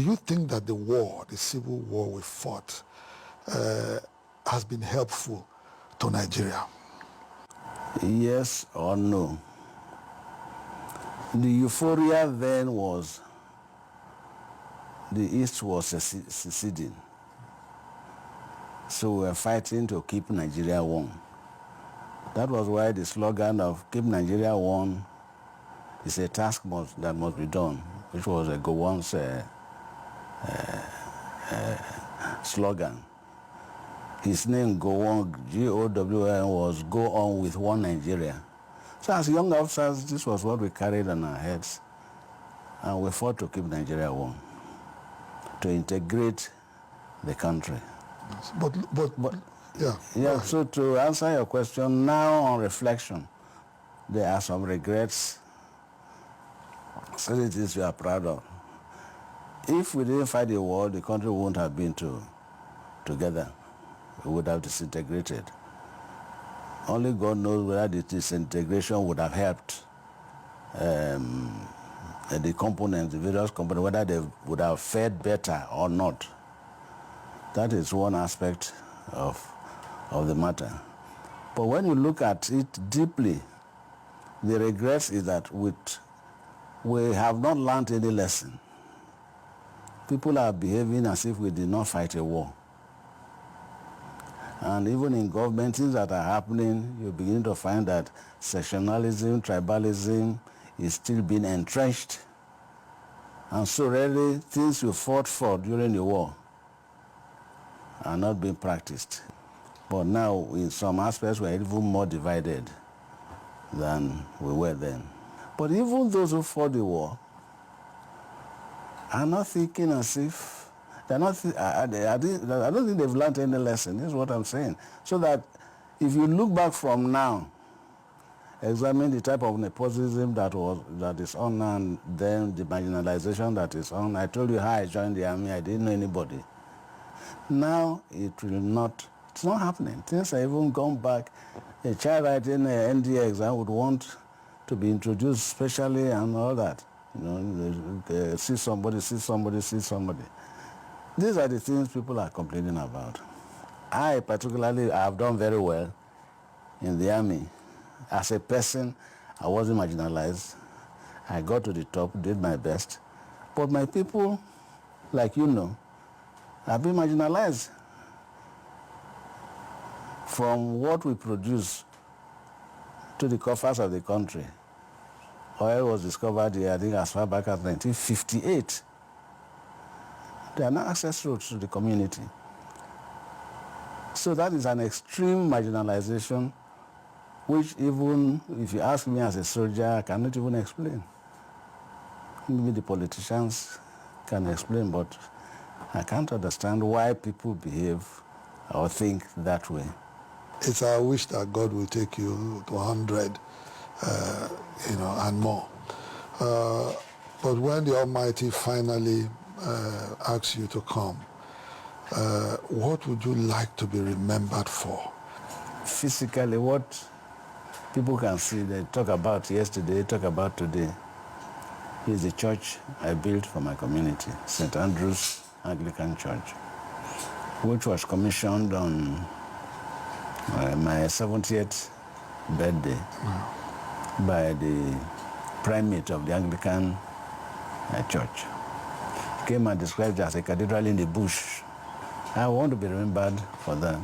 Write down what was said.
Do you think that the war, the civil war we fought, has been helpful to Nigeria? Yes or no? The euphoria then was the East was seceding. So we were fighting to keep Nigeria one. That was why the slogan of keep Nigeria one is a task that must be done, which was a Gowon's slogan. His name, Gowon, G-O-W-N, was go on with one Nigeria. So as young officers, this was what we carried on our heads. And we fought to keep Nigeria one, to integrate the country. But yeah. Yeah, so to answer your question, now on reflection, there are some regrets, certain things we are proud of. If we didn't fight the war, the country wouldn't have been together. We would have disintegrated. Only God knows whether the disintegration would have helped the components, the various components, whether they would have fared better or not. That is one aspect of the matter. But when you look at it deeply, the regret is that we have not learned any lesson. People are behaving as if we did not fight a war. And even in government, things that are happening, you begin to find that sectionalism, tribalism is still being entrenched. And so really, things you fought for during the war are not being practiced. But now, in some aspects, we're even more divided than we were then. But even those who fought the war are not thinking as if, I don't think they've learned any lesson. This is what I'm saying. So that if you look back from now, examine the type of nepotism that is on, and then the marginalization that is on. I told you how I joined the army. I didn't know anybody. Now it's not happening. Things are even gone back. A child writing an NDA exam would want to be introduced specially and all that. You know, see somebody. These are the things people are complaining about. I particularly have done very well in the army. As a person, I wasn't marginalized. I got to the top, did my best. But my people, like you know, have been marginalized. From what we produce to the coffers of the country. Oil was discovered here, I think, as far back as 1958. There are no access roads to the community. So that is an extreme marginalization, which even if you ask me as a soldier, I cannot even explain. Maybe the politicians can explain, but I can't understand why people behave or think that way. It's our wish that God will take you to 100, and more. But when the Almighty finally asks you to come, what would you like to be remembered for? Physically, what people can see, they talk about yesterday, talk about today, is the church I built for my community, St. Andrew's Anglican Church, which was commissioned on my 70th birthday by the primate of the Anglican Church. He came and described it as a cathedral in the bush. I want to be remembered for that.